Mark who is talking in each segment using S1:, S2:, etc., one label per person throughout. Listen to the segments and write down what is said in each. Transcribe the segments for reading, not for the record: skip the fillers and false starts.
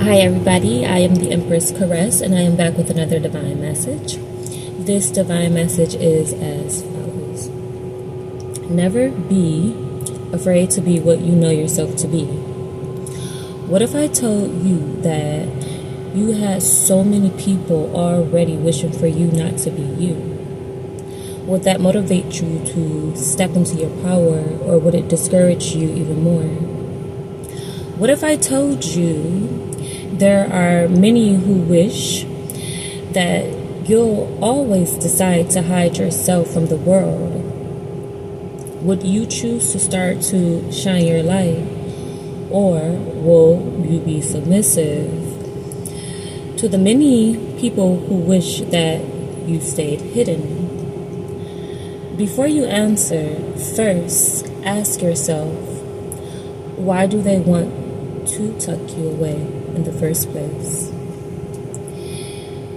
S1: Hi everybody, I am the Empress Caress and I am back with another divine message. This divine message is as follows. Never be afraid to be what you know yourself to be. What if I told you that you had so many people already wishing for you not to be you? Would that motivate you to step into your power, or would it discourage you even more? What if I told you there are many who wish that you'll always decide to hide yourself from the world? Would you choose to start to shine your light, or will you be submissive to the many people who wish that you stayed hidden? Before you answer, first ask yourself, why do they want to tuck you away in the first place?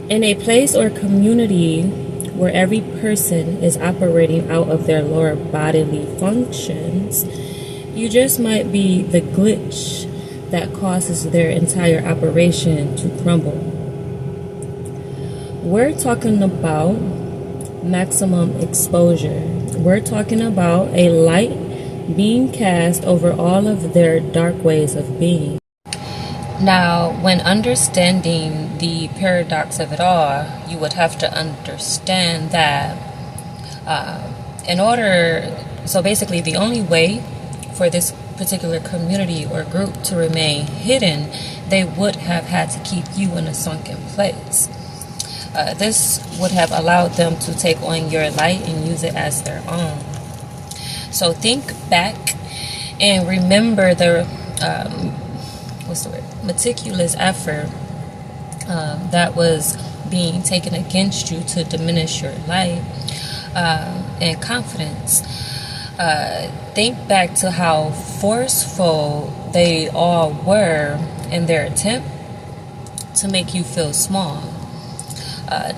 S1: In a place or community where every person is operating out of their lower bodily functions, you just might be the glitch that causes their entire operation to crumble. We're talking about maximum exposure. We're talking about a light being cast over all of their dark ways of being. Now, when understanding the paradox of it all, you would have to understand that so basically the only way for this particular community or group to remain hidden, they would have had to keep you in a sunken place. This would have allowed them to take on your light and use it as their own. So think back and remember the meticulous effort that was being taken against you to diminish your light and confidence. Think back to how forceful they all were in their attempt to make you feel small.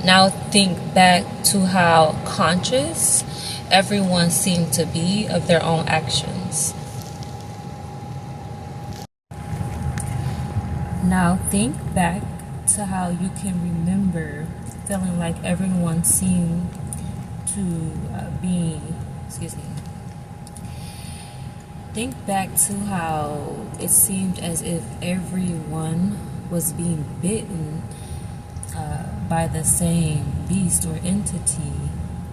S1: Now think back to how conscious everyone seemed to be of their own actions. Now think back to how you can remember feeling like everyone seemed to Think back to how it seemed as if everyone was being bitten by the same beast or entity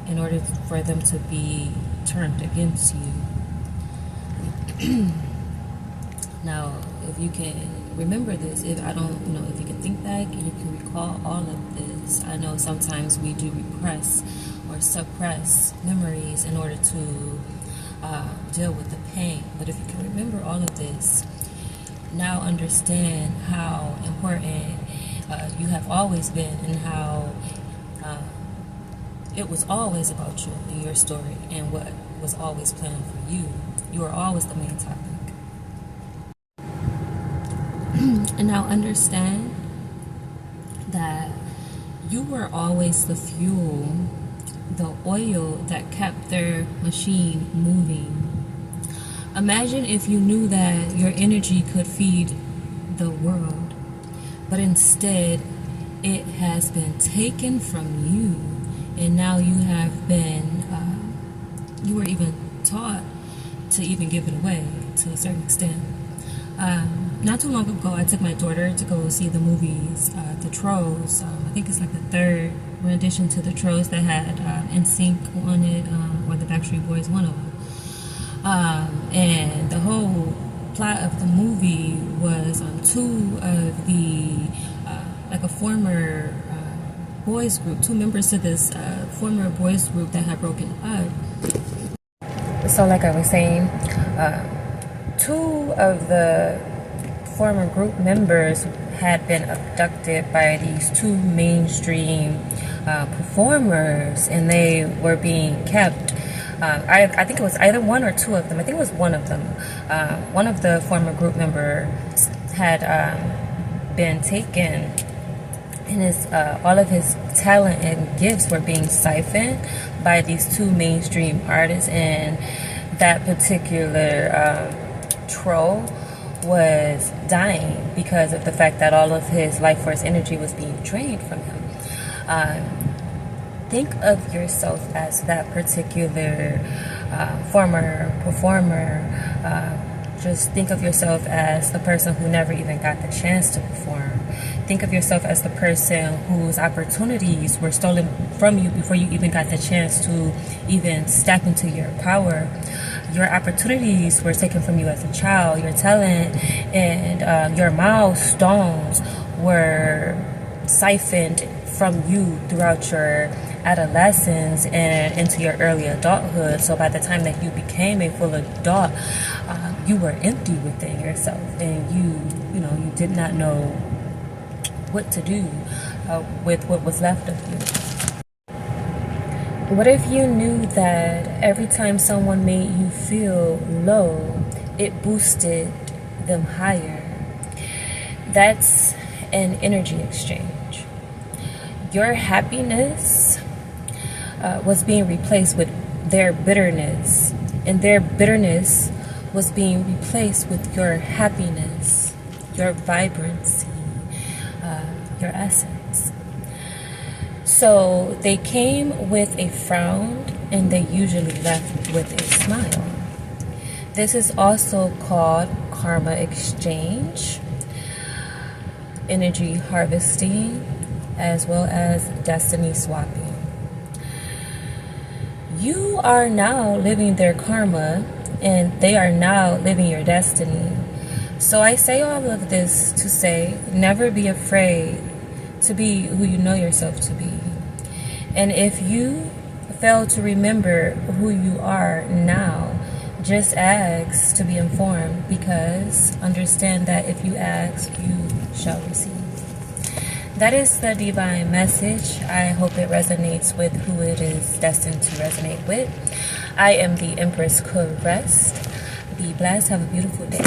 S1: in order for them to be turned against you. Now, if you can remember this, if you can think back and you can recall all of this, I know sometimes we do repress or suppress memories in order to deal with the pain. But if you can remember all of this, now understand how important you have always been, and how it was always about you and your story and what was always planned for you. You were always the main topic. And now understand that you were always the fuel, the oil that kept their machine moving. Imagine if you knew that your energy could feed the world, but instead it has been taken from you, and now you have been, you were even taught to even give it away to a certain extent. Not too long ago, I took my daughter to go see the movies, The Trolls. I think it's like the third rendition to The Trolls that had NSYNC on it, or the Backstreet Boys, one of them. And the whole plot of the movie was two of the, like a former boys group, two members to this former boys group that had broken up. So like I was saying, two of the former group members had been abducted by these two mainstream performers, and they were being kept. I think it was either one or two of them. I think it was one of them. One of the former group members had been taken, and all of his talent and gifts were being siphoned by these two mainstream artists, and that particular troll was dying because of the fact that all of his life force energy was being drained from him. Think of yourself as that particular former performer. Just think of yourself as the person who never even got the chance to perform. Think of yourself as the person whose opportunities were stolen from you before you even got the chance to even step into your power. Your opportunities were taken from you as a child. Your talent and your milestones were siphoned from you throughout your adolescence and into your early adulthood. So by the time that you became a full adult, you were empty within yourself, and you did not know what to do with what was left of you. What if you knew that every time someone made you feel low, it boosted them higher? That's an energy exchange. Your happiness was being replaced with their bitterness, and their bitterness was being replaced with your happiness, your vibrancy, your essence. So they came with a frown and they usually left with a smile. This is also called karma exchange, energy harvesting, as well as destiny swapping. You are now living their karma, and they are now living your destiny. So I say all of this to say, never be afraid to be who you know yourself to be. And if you fail to remember who you are now, just ask to be informed, because understand that if you ask, you shall receive. That is the divine message. I hope it resonates with who it is destined to resonate with. I am the Empress Caress. Be blessed. Have a beautiful day.